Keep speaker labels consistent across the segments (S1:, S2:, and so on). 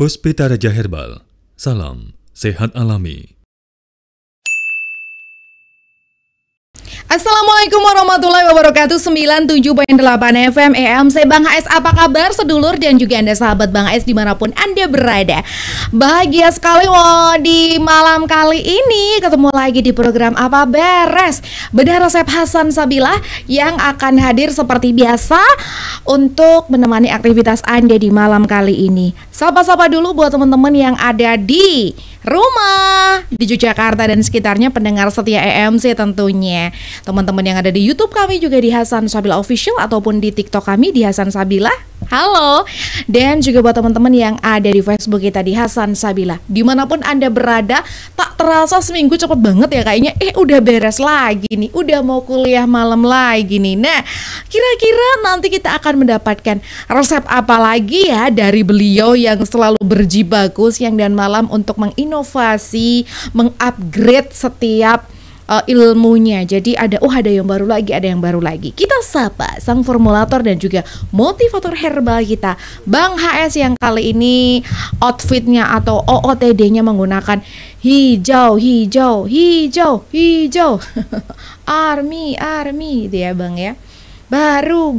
S1: Puspita Raja Herbal, salam sehat alami.
S2: Assalamualaikum warahmatullahi wabarakatuh. 97.8 FM EMC Bang HS, apa kabar sedulur dan juga Anda sahabat Bang HS dimanapun Anda berada. Bahagia sekali di malam kali ini ketemu lagi di program Apa Beres, bedah resep Hasan Sabilah yang akan hadir seperti biasa untuk menemani aktivitas Anda di malam kali ini. Sapa-sapa dulu buat teman-teman yang ada di rumah di Yogyakarta dan sekitarnya, pendengar setia EMC tentunya. Teman-teman yang ada di YouTube kami juga di Hasan Sabilah Official ataupun di TikTok kami di Hasan Sabilah. Halo. Dan juga buat teman-teman yang ada di Facebook kita di Hasan Sabilah. Dimanapun Anda berada, tak terasa seminggu cepet banget ya kayaknya. Udah beres lagi nih, udah mau kuliah malam lagi nih. Nah, kira-kira nanti kita akan mendapatkan resep apa lagi ya dari beliau yang selalu berjibaku siang dan malam untuk menginovasi, mengupgrade setiap ilmunya. Jadi ada yang baru lagi, ada yang baru lagi. Kita sapa sang formulator dan juga motivator herbal kita, Bang HS, yang kali ini outfitnya atau OOTD-nya menggunakan hijau. Army itu ya Bang ya. Baru.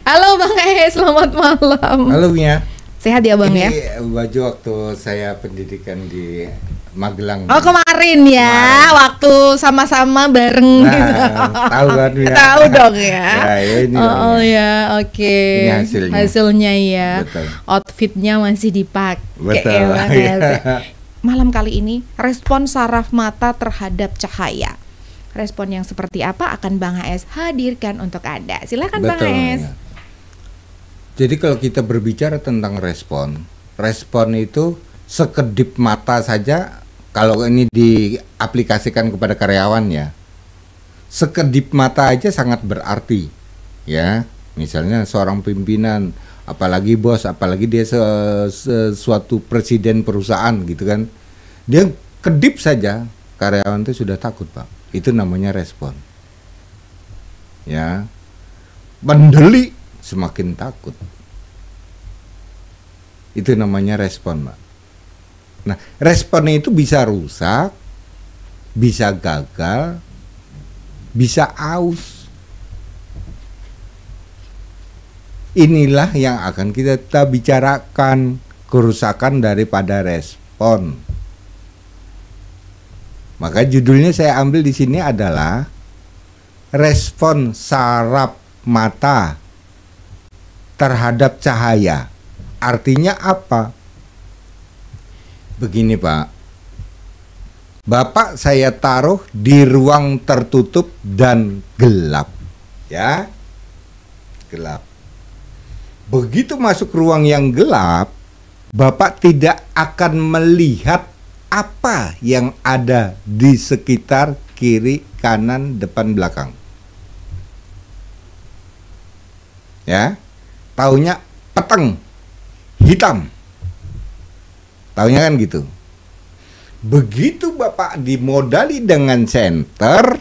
S2: Halo Bang HS, selamat malam.
S3: Halo Mia.
S2: Sehat ya Bang ya?
S3: Ini baju waktu saya pendidikan di Magelang.
S2: Oh kemarin ya, waktu sama-sama bareng.
S3: Nah, tahu kan Mia?
S2: Tahu dong ya.
S3: Ini
S2: ya, oke.
S3: Ini
S2: hasilnya ya.
S3: Betul.
S2: Outfitnya masih dipakai.
S3: Betul.
S2: Malam kali ini respon saraf mata terhadap cahaya. Respon yang seperti apa akan Bang HS hadirkan untuk Anda. Silakan Bang HS.
S3: Ya. Jadi kalau kita berbicara tentang respon itu sekedip mata saja. Kalau ini diaplikasikan kepada karyawan ya, sekedip mata aja sangat berarti ya. Misalnya seorang pimpinan, apalagi bos, apalagi dia suatu presiden perusahaan gitu kan, dia kedip saja karyawan itu sudah takut Pak. Itu namanya respon ya. Mendeli semakin takut, itu namanya respon Pak. Nah, responnya itu bisa rusak, bisa gagal, bisa aus. Inilah yang akan kita bicarakan, kerusakan daripada respon. Maka judulnya saya ambil di sini adalah respon saraf mata terhadap cahaya. Artinya apa? Begini Pak, Bapak saya taruh di ruang tertutup dan gelap, ya, gelap. Begitu masuk ruang yang gelap, Bapak tidak akan melihat apa yang ada di sekitar kiri, kanan, depan, belakang. Ya, taunya peteng, hitam. Taunya kan gitu. Begitu Bapak dimodali dengan senter,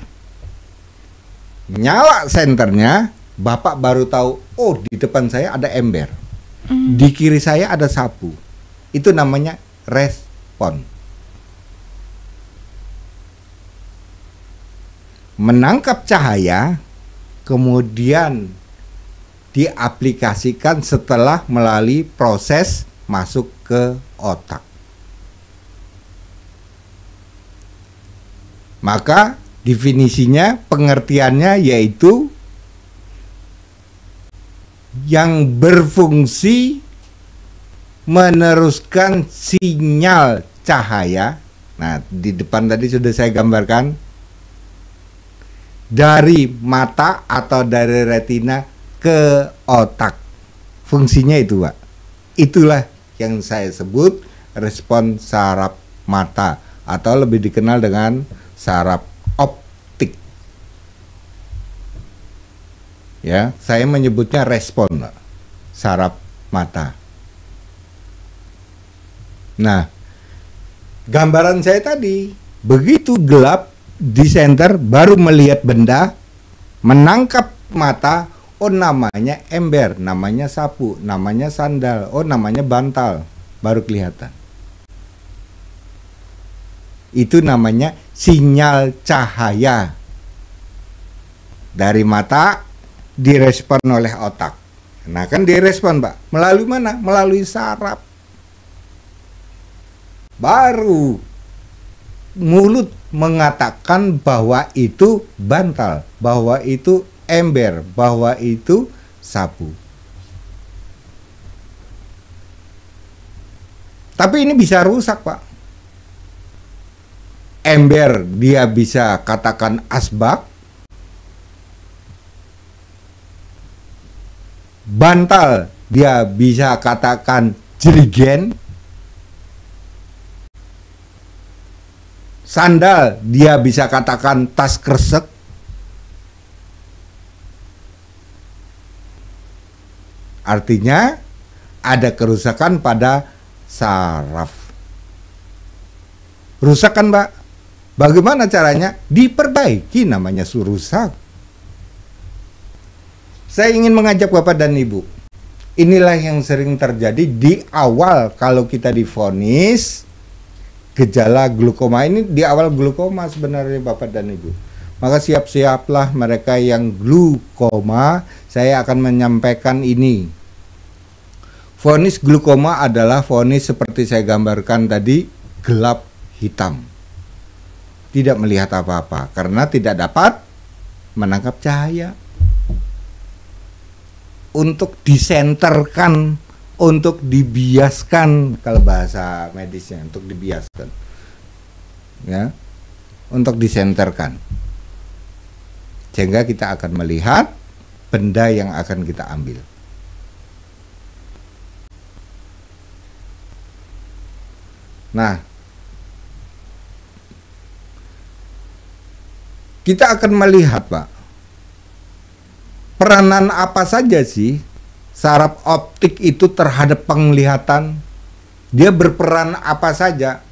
S3: nyala senternya, Bapak baru tahu, oh di depan saya ada ember, di kiri saya ada sapu. Itu namanya respon. Menangkap cahaya, kemudian diaplikasikan setelah melalui proses masuk ke otak. Maka definisinya, pengertiannya yaitu yang berfungsi meneruskan sinyal cahaya. Nah, di depan tadi sudah saya gambarkan, dari mata atau dari retina ke otak. Fungsinya itu Pak. Itulah yang saya sebut respon saraf mata atau lebih dikenal dengan saraf optik. Ya, saya menyebutnya respon saraf mata. Nah, gambaran saya tadi, begitu gelap di senter baru melihat benda, menangkap mata, oh namanya ember, namanya sapu, namanya sandal, oh namanya bantal. baru kelihatan. Itu namanya sinyal cahaya dari mata direspon oleh otak. Nah kan direspon Pak, melalui mana? Melalui saraf. Baru mulut mengatakan bahwa itu bantal, bahwa itu ember, bahwa itu sapu. Tapi ini bisa rusak Pak. Ember dia bisa katakan asbak, bantal dia bisa katakan jerigen, sandal dia bisa katakan tas kresek, artinya ada kerusakan pada saraf. Rusak kan Pak? Bagaimana caranya? Diperbaiki, namanya rusak. Saya ingin mengajak Bapak dan Ibu. Inilah yang sering terjadi di awal kalau kita divonis gejala glukoma. Ini di awal glukoma sebenarnya Bapak dan Ibu. Maka siap-siaplah mereka yang glukoma. Saya akan menyampaikan ini. Vonis glukoma adalah vonis seperti saya gambarkan tadi, gelap hitam. Tidak melihat apa-apa karena tidak dapat menangkap cahaya. Untuk disenterkan, untuk dibiaskan, kalau bahasa medisnya, untuk dibiaskan, ya, untuk disenterkan, sehingga kita akan melihat benda yang akan kita ambil. Nah, kita akan melihat Pak, peranan apa saja sih saraf optik itu terhadap penglihatan? Dia berperan apa saja?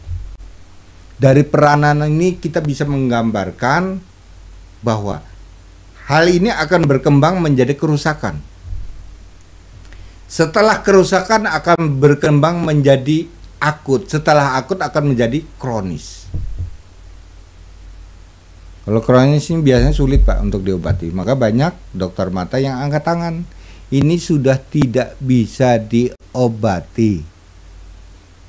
S3: Dari peranan ini kita bisa menggambarkan bahwa hal ini akan berkembang menjadi kerusakan. Setelah kerusakan akan berkembang menjadi akut. Setelah akut akan menjadi kronis. Kalau kronis ini biasanya sulit Pak untuk diobati. Maka banyak dokter mata yang angkat tangan. Ini sudah tidak bisa diobati.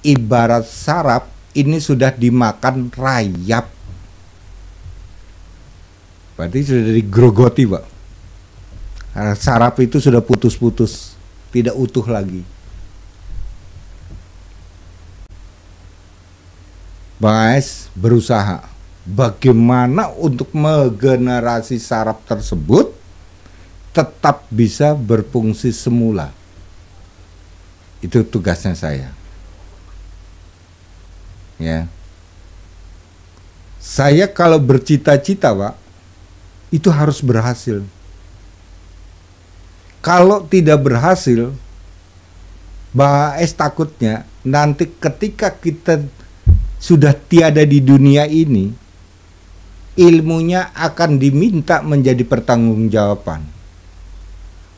S3: Ibarat saraf ini sudah dimakan rayap. Berarti sudah digrogoti Pak. Saraf itu sudah putus-putus, tidak utuh lagi. Bang AS berusaha bagaimana untuk megenerasi saraf tersebut tetap bisa berfungsi semula. Itu tugasnya saya. Ya. Saya kalau bercita-cita, Pak, itu harus berhasil. Kalau tidak berhasil, Bang AS takutnya nanti ketika kita sudah tiada di dunia ini, ilmunya akan diminta menjadi pertanggungjawaban.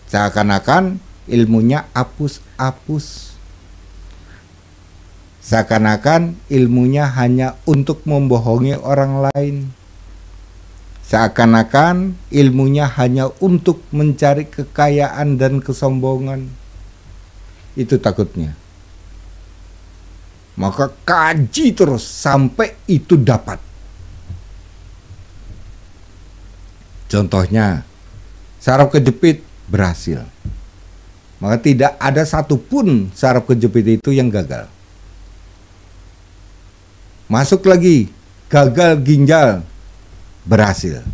S3: Seakan-akan ilmunya hapus-hapus. Seakan-akan ilmunya hanya untuk membohongi orang lain. Seakan-akan ilmunya hanya untuk mencari kekayaan dan kesombongan. Itu takutnya. Maka kaji terus sampai itu dapat. Contohnya, saraf kejepit berhasil. Maka tidak ada satupun saraf kejepit itu yang gagal. Masuk lagi, gagal ginjal, berhasil.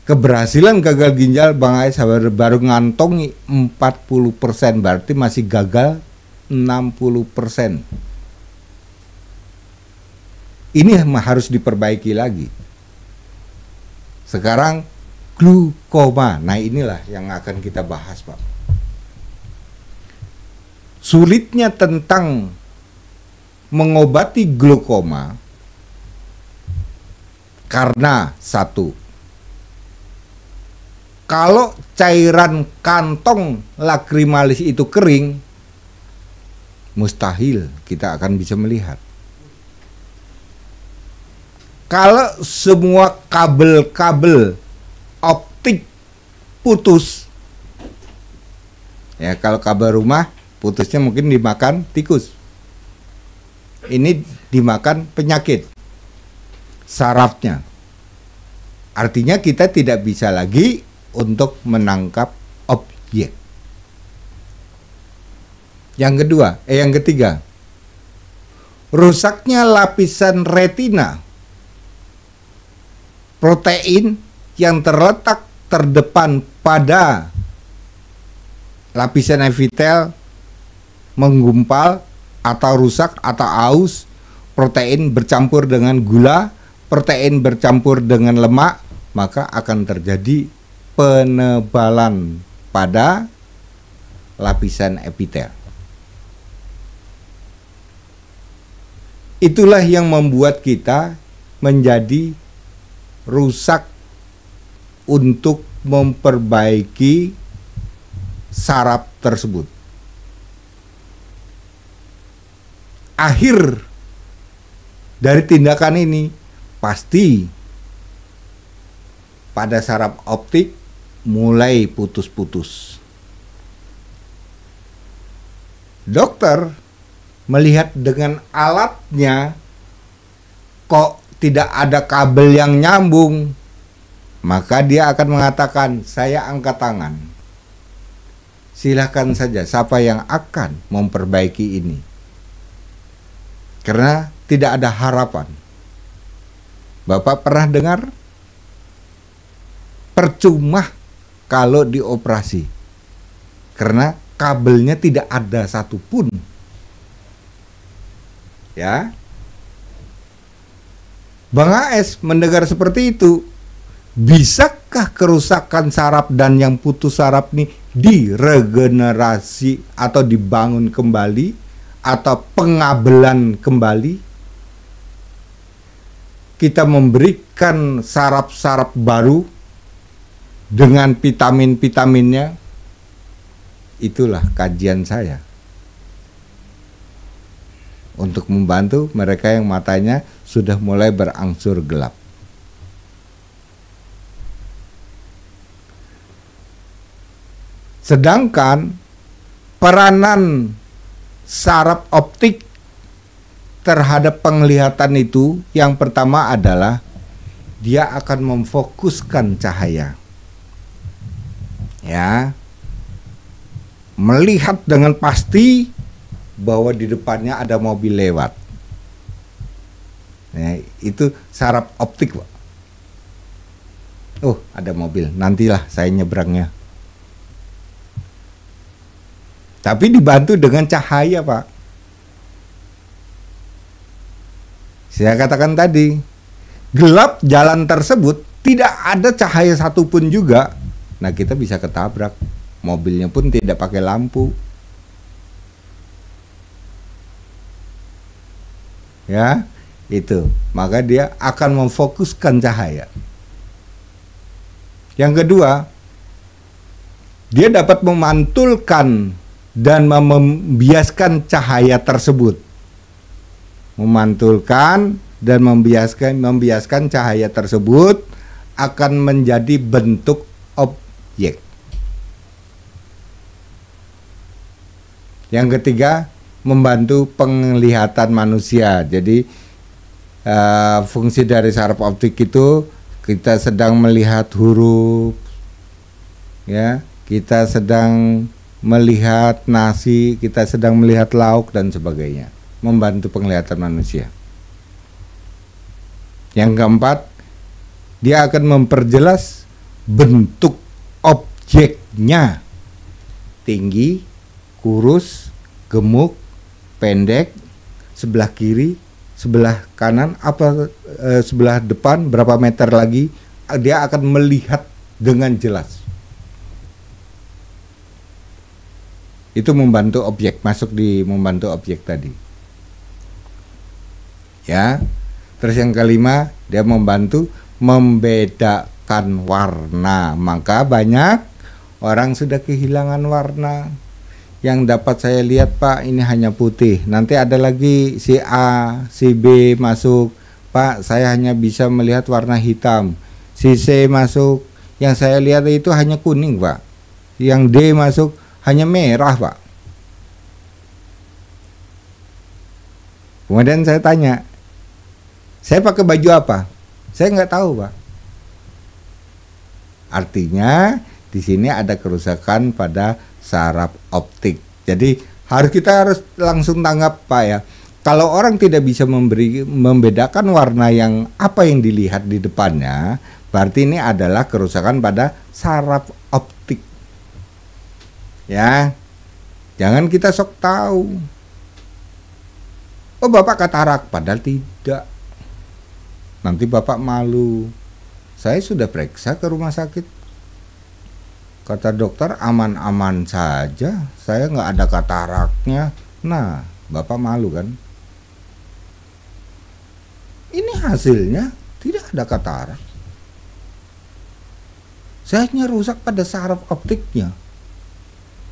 S3: Keberhasilan gagal ginjal Bang AS baru ngantongi 40%, berarti masih gagal 60%. Ini harus diperbaiki lagi. Sekarang glukoma. Nah, inilah yang akan kita bahas, Pak. Sulitnya tentang mengobati glukoma karena satu, Kalau cairan kantong lacrimalis itu kering, mustahil kita akan bisa melihat. Kalau semua kabel-kabel optik putus, ya kalau kabel rumah putusnya mungkin dimakan tikus. Ini dimakan penyakit sarafnya. Artinya kita tidak bisa lagi untuk menangkap objek. Yang ketiga, rusaknya lapisan retina, protein yang terletak terdepan pada lapisan epitel menggumpal atau rusak atau aus, protein bercampur dengan gula, protein bercampur dengan lemak, maka akan terjadi penebalan pada lapisan epitel. Itulah yang membuat kita menjadi rusak untuk memperbaiki saraf tersebut. Akhir dari tindakan ini pasti pada saraf optik mulai putus-putus. Dokter melihat dengan alatnya kok tidak ada kabel yang nyambung, maka dia akan mengatakan, saya angkat tangan. Silakan saja siapa yang akan memperbaiki ini. Karena tidak ada harapan. Bapak pernah dengar? Percuma kalau dioperasi, karena kabelnya tidak ada satupun. Ya, Bang AS mendengar seperti itu. Bisakah kerusakan saraf dan yang putus saraf ini diregenerasi atau dibangun kembali atau pengabelan kembali? Kita memberikan saraf-saraf baru dengan vitamin-vitaminnya. Itulah kajian saya untuk membantu mereka yang matanya sudah mulai berangsur gelap. Sedangkan peranan saraf optik terhadap penglihatan itu, yang pertama adalah dia akan memfokuskan cahaya. Ya, melihat dengan pasti bahwa di depannya ada mobil lewat. Nah, itu saraf optik, Pak. Oh, ada mobil, nantilah saya nyebrangnya. Tapi dibantu dengan cahaya, Pak. Saya katakan tadi, gelap jalan tersebut, tidak ada cahaya satupun juga. Nah, kita bisa ketabrak. Mobilnya pun tidak pakai lampu. Ya, itu. Maka dia akan memfokuskan cahaya. Yang kedua, dia dapat memantulkan dan membiaskan cahaya tersebut. Memantulkan dan membiaskan cahaya tersebut akan menjadi bentuk objek. Yang ketiga, membantu penglihatan manusia. Jadi fungsi dari saraf optik itu, kita sedang melihat huruf, ya, kita sedang melihat nasi, kita sedang melihat lauk dan sebagainya, membantu penglihatan manusia. Yang keempat, dia akan memperjelas bentuk objeknya, tinggi, kurus, gemuk, pendek, sebelah kiri, sebelah kanan, sebelah depan, berapa meter lagi, dia akan melihat dengan jelas. Itu membantu objek, masuk di membantu objek tadi. Ya. Terus yang kelima, dia membantu membedakan kerusakan warna. Maka banyak orang sudah kehilangan warna. Yang dapat saya lihat Pak, ini hanya putih. Nanti ada lagi si A, si B masuk, Pak saya hanya bisa melihat warna hitam. Si C masuk, yang saya lihat itu hanya kuning Pak. Yang D masuk hanya merah Pak. Kemudian saya tanya, saya pakai baju apa? Saya nggak tahu Pak. Artinya di sini ada kerusakan pada saraf optik. Jadi kita harus langsung tanggap Pak ya. Kalau orang tidak bisa membedakan warna yang apa yang dilihat di depannya, berarti ini adalah kerusakan pada saraf optik. Ya, jangan kita sok tahu. Oh Bapak katarak, padahal tidak. Nanti Bapak malu. Saya sudah periksa ke rumah sakit. Kata dokter aman-aman saja, saya nggak ada kataraknya. Nah, Bapak malu kan? Ini hasilnya tidak ada katarak. Saya hanya rusak pada saraf optiknya.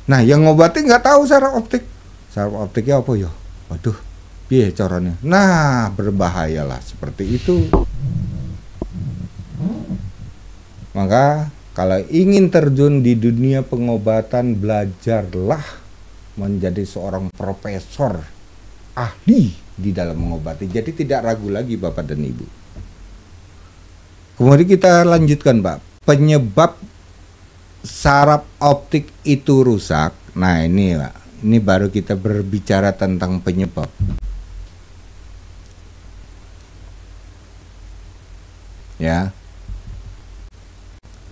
S3: Nah, yang ngobati nggak tahu saraf optik. Saraf optiknya apa ya? Waduh, piye caranya? Nah, berbahayalah seperti itu. Maka kalau ingin terjun di dunia pengobatan, belajarlah menjadi seorang profesor ahli di dalam mengobati. Jadi tidak ragu lagi Bapak dan Ibu. Kemudian kita lanjutkan Pak. Penyebab saraf optik itu rusak. Nah ini Pak, ini baru kita berbicara tentang penyebab. Ya.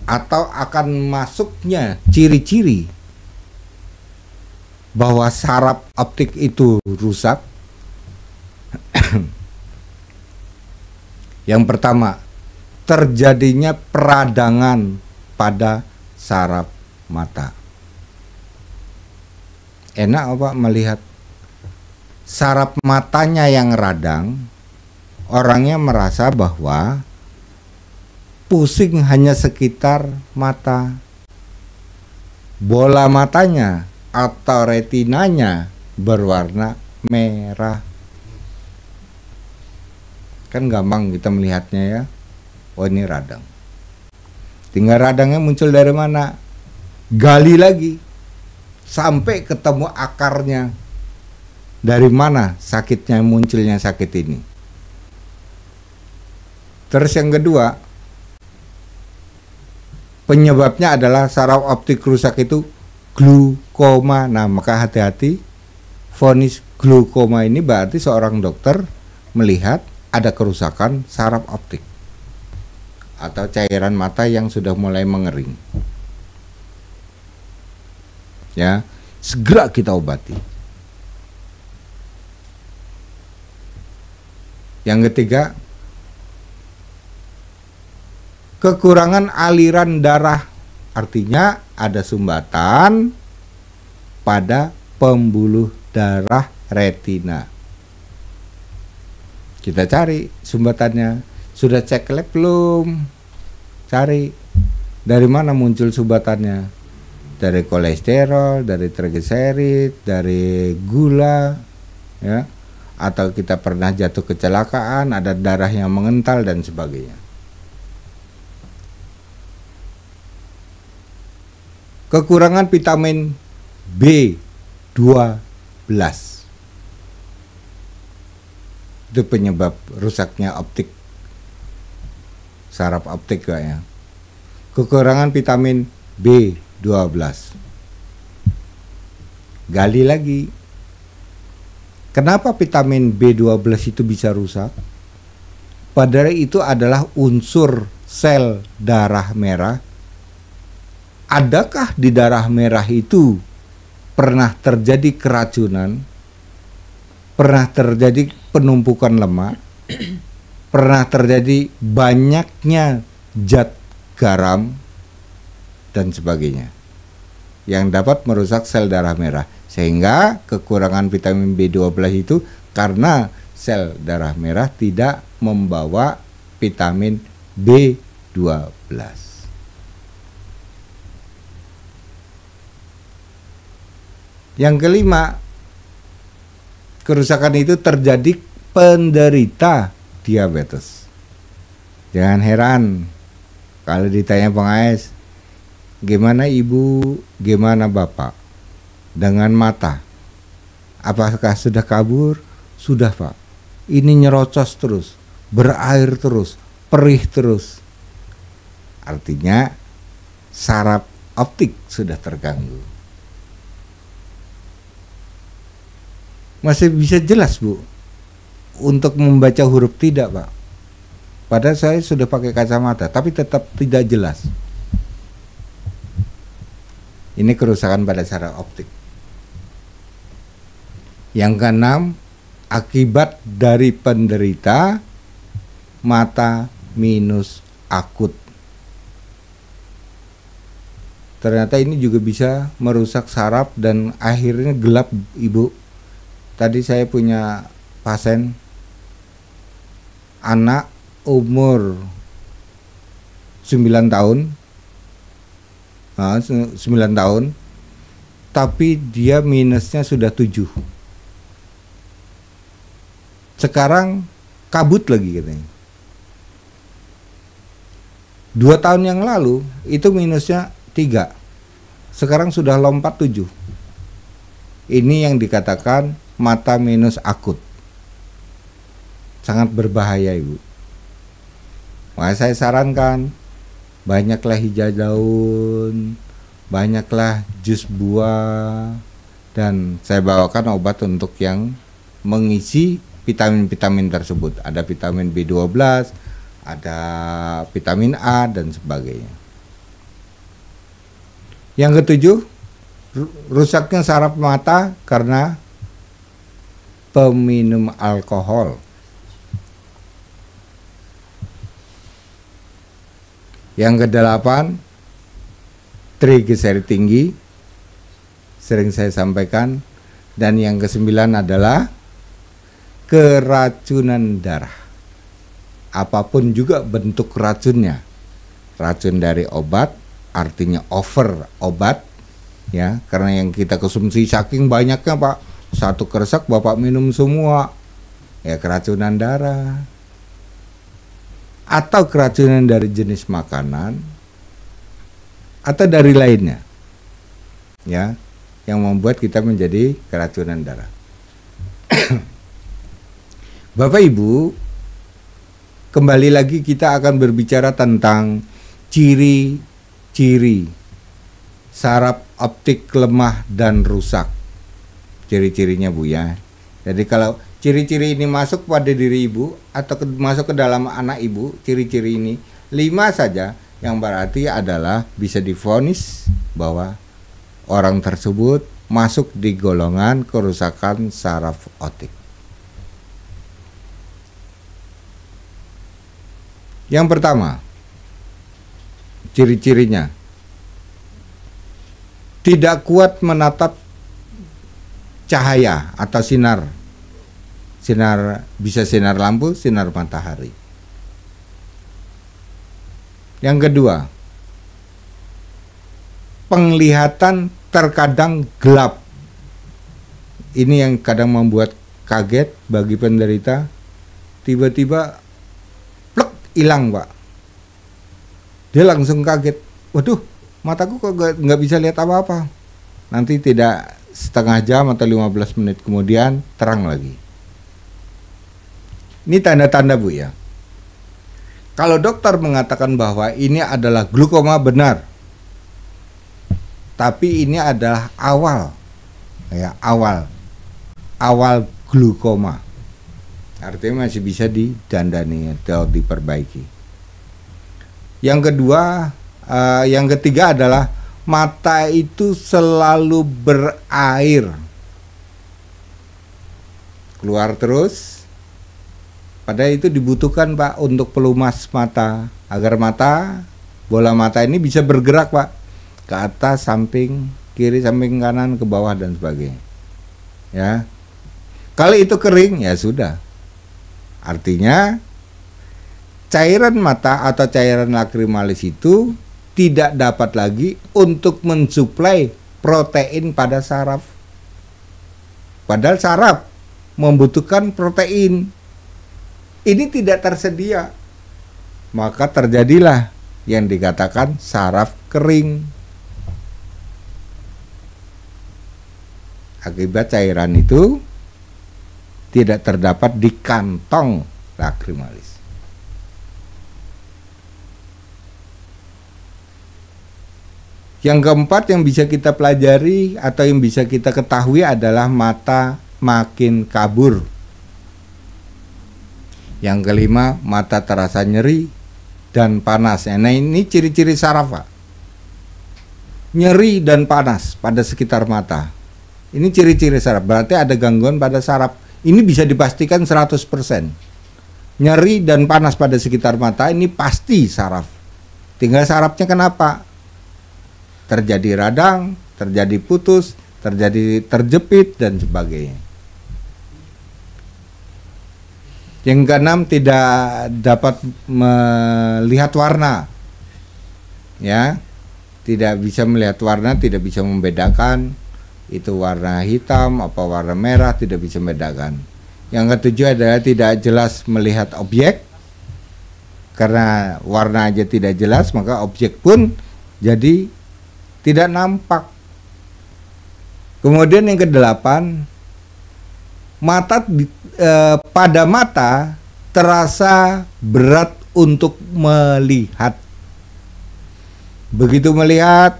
S3: Atau akan masuknya ciri-ciri bahwa saraf optik itu rusak. Yang pertama, terjadinya peradangan pada saraf mata. Enak apa melihat saraf matanya yang radang, orangnya merasa bahwa pusing hanya sekitar mata. Bola matanya atau retinanya berwarna merah. Kan gampang kita melihatnya ya. Oh ini radang. Tinggal radangnya muncul dari mana? Gali lagi sampai ketemu akarnya. Dari mana sakitnya, munculnya sakit ini. Terus yang kedua, penyebabnya adalah saraf optik rusak itu glaukoma. Nah, maka hati-hati. Vonis glaukoma ini berarti seorang dokter melihat ada kerusakan saraf optik atau cairan mata yang sudah mulai mengering. Ya, segera kita obati. Yang ketiga, kekurangan aliran darah, artinya ada sumbatan pada pembuluh darah retina. Kita cari sumbatannya. Sudah cek lab belum? Cari dari mana muncul sumbatannya. Dari kolesterol, dari trigliserid, dari gula, ya. Atau kita pernah jatuh kecelakaan, ada darah yang mengental dan sebagainya. Kekurangan vitamin B12 itu penyebab rusaknya optik, saraf optik ya. Kekurangan vitamin B12. Gali lagi. Kenapa vitamin B12 itu bisa rusak? Padahal itu adalah unsur sel darah merah. Adakah di darah merah itu pernah terjadi keracunan? Pernah terjadi penumpukan lemak? Pernah terjadi banyaknya zat garam dan sebagainya yang dapat merusak sel darah merah, sehingga kekurangan vitamin B12 itu karena sel darah merah tidak membawa vitamin B12 12. Yang kelima, kerusakan itu terjadi penderita diabetes. Jangan heran kalau ditanya pengaes, gimana ibu, gimana bapak dengan mata? Apakah sudah kabur? Sudah pak. Ini nyerocos terus, berair terus, perih terus. Artinya saraf optik sudah terganggu. Masih bisa jelas bu untuk membaca huruf tidak pak? Padahal saya sudah pakai kacamata, tapi tetap tidak jelas. Ini kerusakan pada saraf optik. Yang keenam, akibat dari penderita mata minus akut. Ternyata ini juga bisa merusak saraf dan akhirnya gelap ibu. Tadi saya punya pasien anak umur 9 tahun, 9 tahun, tapi dia minusnya sudah 7. Sekarang kabut lagi katanya. 2 tahun yang lalu itu minusnya 3. Sekarang sudah lompat 7. Ini yang dikatakan mata minus akut. Sangat berbahaya ibu. Maka saya sarankan banyaklah hijau daun, banyaklah jus buah, dan saya bawakan obat untuk yang mengisi vitamin-vitamin tersebut. Ada vitamin B12, ada vitamin A dan sebagainya. Yang ketujuh, rusaknya saraf mata karena peminum alkohol. Yang kedelapan, trigliserid tinggi, sering saya sampaikan. Dan yang kesembilan adalah keracunan darah. Apapun juga bentuk racunnya. Racun dari obat, artinya over obat, ya, karena yang kita konsumsi saking banyaknya pak, satu kresek bapak minum semua, ya keracunan darah. Atau keracunan dari jenis makanan, atau dari lainnya, ya, yang membuat kita menjadi keracunan darah. Bapak Ibu, kembali lagi kita akan berbicara tentang ciri-ciri saraf optik lemah dan rusak. Ciri-cirinya bu ya. Jadi kalau ciri-ciri ini masuk pada diri ibu atau masuk ke dalam anak ibu, ciri-ciri ini 5 saja, yang berarti adalah bisa divonis bahwa orang tersebut masuk di golongan kerusakan saraf optik. Yang pertama, ciri-cirinya tidak kuat menatap cahaya atau sinar, bisa sinar lampu, sinar matahari. Yang kedua, penglihatan terkadang gelap. Ini yang kadang membuat kaget bagi penderita. Tiba-tiba plek hilang pak. Dia langsung kaget. Waduh, mataku kok nggak bisa lihat apa-apa. Nanti tidak setengah jam atau 15 menit kemudian terang lagi. Ini tanda-tanda bu ya. Kalau dokter mengatakan bahwa ini adalah glaukoma benar, tapi ini adalah awal glaukoma. Artinya masih bisa didandani atau diperbaiki. Yang kedua, yang ketiga adalah mata itu selalu berair, keluar terus. Padahal itu dibutuhkan pak untuk pelumas mata, agar bola mata ini bisa bergerak pak, ke atas, samping kiri, samping kanan, ke bawah dan sebagainya. Ya, kalau itu kering ya sudah, artinya cairan mata atau cairan lakremalis itu tidak dapat lagi untuk mensuplai protein pada saraf. Padahal saraf membutuhkan protein. Ini tidak tersedia. Maka terjadilah yang dikatakan saraf kering. Akibat cairan itu tidak terdapat di kantong lakremalis. Yang keempat yang bisa kita pelajari atau yang bisa kita ketahui adalah mata makin kabur. Yang kelima, mata terasa nyeri dan panas. Nah, ini ciri-ciri saraf, Pak. Nyeri dan panas pada sekitar mata. Ini ciri-ciri saraf. Berarti ada gangguan pada saraf. Ini bisa dipastikan 100%. Nyeri dan panas pada sekitar mata ini pasti saraf. Tinggal sarafnya kenapa? Terjadi radang, terjadi putus, terjadi terjepit dan sebagainya. Yang keenam, tidak dapat melihat warna. Ya. Tidak bisa melihat warna, tidak bisa membedakan itu warna hitam apa warna merah, tidak bisa membedakan. Yang ketujuh adalah tidak jelas melihat objek. Karena warna aja tidak jelas, maka objek pun jadi tidak nampak. Kemudian yang kedelapan, pada mata terasa berat untuk melihat. Begitu melihat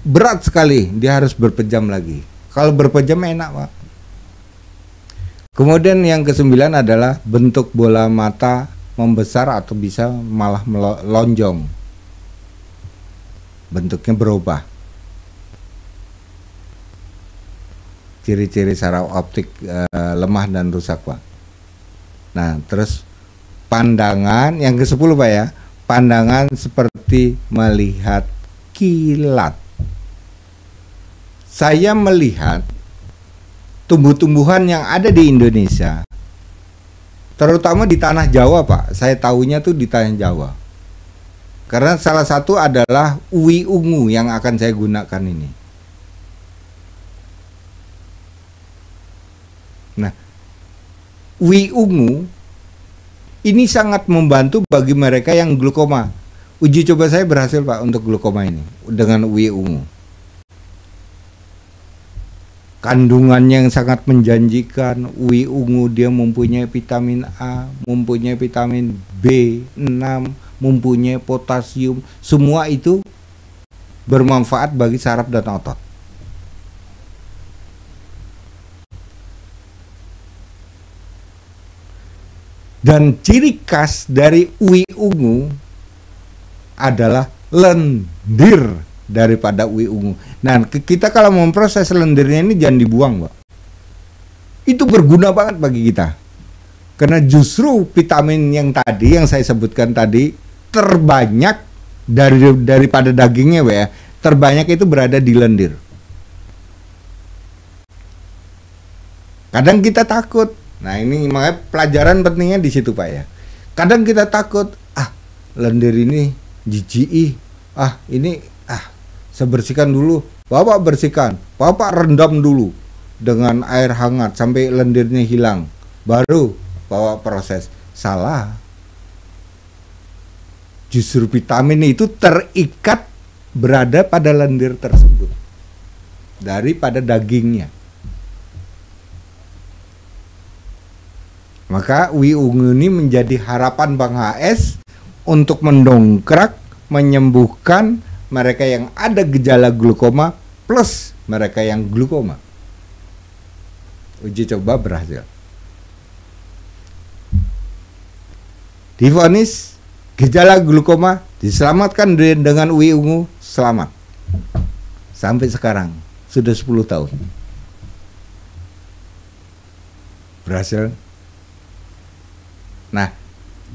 S3: berat sekali, dia harus berpejam lagi. Kalau berpejam enak, Pak. Kemudian yang kesembilan adalah bentuk bola mata membesar atau bisa malah melonjong. Bentuknya berubah. Ciri-ciri saraf optik lemah dan rusak, Pak. Nah, terus pandangan yang ke-10, Pak ya. Pandangan seperti melihat kilat. Saya melihat tumbuh-tumbuhan yang ada di Indonesia, terutama di tanah Jawa, Pak. Saya tahunya tuh di tanah Jawa. Karena salah satu adalah uwi ungu yang akan saya gunakan ini. Nah, uwi ungu ini sangat membantu bagi mereka yang glukoma. Uji coba saya berhasil, Pak, untuk glukoma ini dengan uwi ungu. Kandungannya yang sangat menjanjikan. Uwi ungu dia mempunyai vitamin A, mempunyai vitamin B6, mempunyai potasium. Semua itu bermanfaat bagi saraf dan otot. Dan ciri khas dari uwi ungu adalah lendir daripada uwi ungu. Nah, kita kalau memproses lendirnya ini jangan dibuang, Pak. Itu berguna banget bagi kita. Karena justru vitamin yang tadi, yang saya sebutkan tadi, terbanyak daripada dagingnya, Pak ya. Terbanyak itu berada di lendir. Kadang kita takut. Nah, ini makanya pelajaran pentingnya di situ, Pak ya. Kadang kita takut, lendir ini jijik, ini saya bersihkan dulu. Bapak bersihkan, Bapak rendam dulu dengan air hangat sampai lendirnya hilang, baru bawa proses. Salah. Justru vitamin itu terikat berada pada lendir tersebut daripada dagingnya. Maka uwi ungu ini menjadi harapan Bang HS untuk mendongkrak, menyembuhkan mereka yang ada gejala glukoma plus mereka yang glukoma. Uji coba berhasil. Divonis gejala glukoma diselamatkan dengan uwi ungu, selamat. Sampai sekarang sudah 10 tahun. Berhasil. Nah,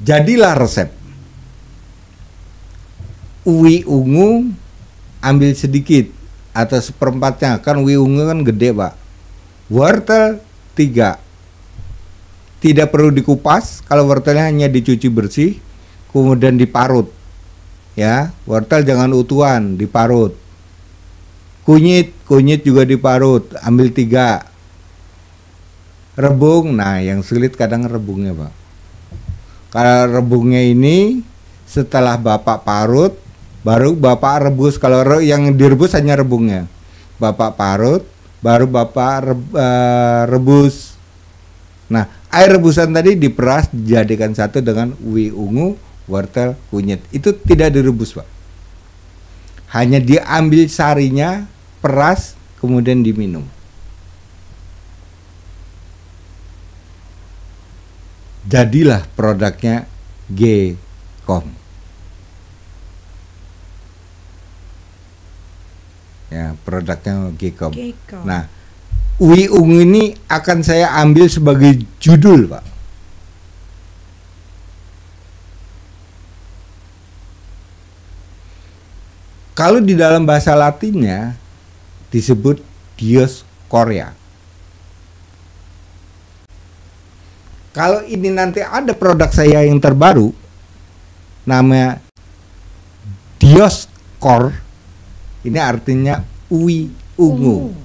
S3: jadilah resep. Uwi ungu ambil sedikit atau seperempatnya, kan uwi ungu kan gede, Pak. Wortel 3. Tidak perlu dikupas, kalau wortelnya hanya dicuci bersih, kemudian diparut. Ya, wortel jangan utuhan, diparut. Kunyit juga diparut, ambil 3. Rebung, nah yang sulit kadang rebungnya, Pak. Kalau rebungnya ini setelah Bapak parut, baru Bapak rebus. Kalau yang direbus hanya rebungnya. Bapak parut, baru Bapak rebus. Nah, air rebusan tadi diperas, dijadikan satu dengan uwi ungu, wortel, kunyit. Itu tidak direbus, Pak. Hanya diambil sarinya, peras, kemudian diminum. Jadilah produknya G-Kom. Ya, produknya G-Kom. Nah, uwi ungu ini akan saya ambil sebagai judul, Pak. Kalau di dalam bahasa Latinnya disebut Dioscorea. Kalau ini nanti ada produk saya yang terbaru, namanya Dioscor, ini artinya uwi ungu.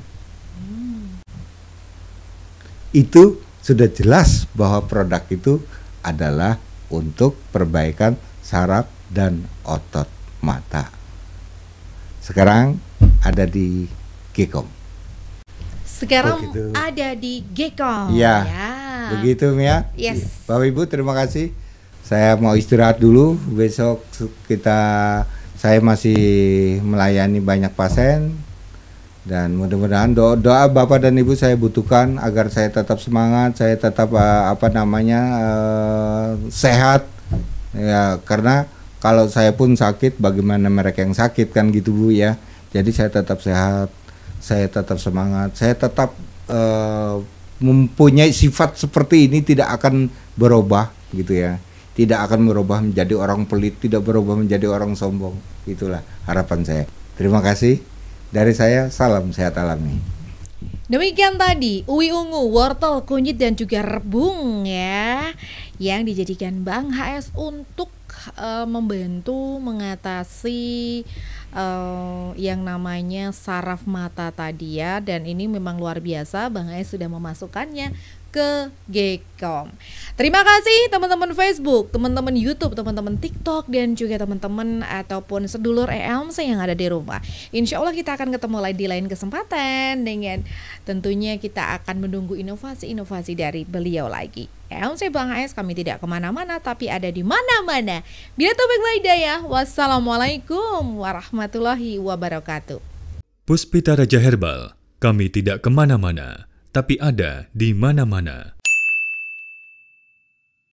S3: Itu sudah jelas bahwa produk itu adalah untuk perbaikan saraf dan otot mata. Sekarang ada di G-Kom.
S2: Sekarang ada di G-Kom.
S3: Ya. Begitu, Mia.
S2: Yes.
S3: Bapak Ibu, terima kasih. Saya mau istirahat dulu. Besok saya masih melayani banyak pasien, dan mudah-mudahan doa Bapak dan Ibu saya butuhkan agar saya tetap semangat, saya tetap sehat. Ya, karena kalau saya pun sakit, bagaimana mereka yang sakit, kan gitu, Bu, ya. Jadi saya tetap sehat, saya tetap semangat, saya tetap mempunyai sifat seperti ini, tidak akan berubah gitu ya. Tidak akan berubah menjadi orang pelit, tidak berubah menjadi orang sombong. Itulah harapan saya. Terima kasih. Dari saya, salam sehat alami.
S2: Demikian tadi uwi ungu, wortel, kunyit dan juga rebung ya, yang dijadikan Bang HS untuk membantu mengatasi yang namanya saraf mata tadi ya. Dan ini memang luar biasa, Bang HS sudah memasukkannya ke G-Kom. Terima kasih teman-teman Facebook, teman-teman YouTube, teman-teman TikTok, dan juga teman-teman ataupun sedulur EMC yang ada di rumah. Insya Allah kita akan ketemu lagi di lain kesempatan, dengan tentunya kita akan menunggu inovasi-inovasi dari beliau lagi. EMC Bang HS, kami tidak kemana-mana tapi ada di mana-mana. Bila taufik wal hidayah, wassalamualaikum warahmatullahi wabarakatuh.
S1: Puspita Raja Herbal, kami tidak kemana-mana, tapi ada di mana-mana.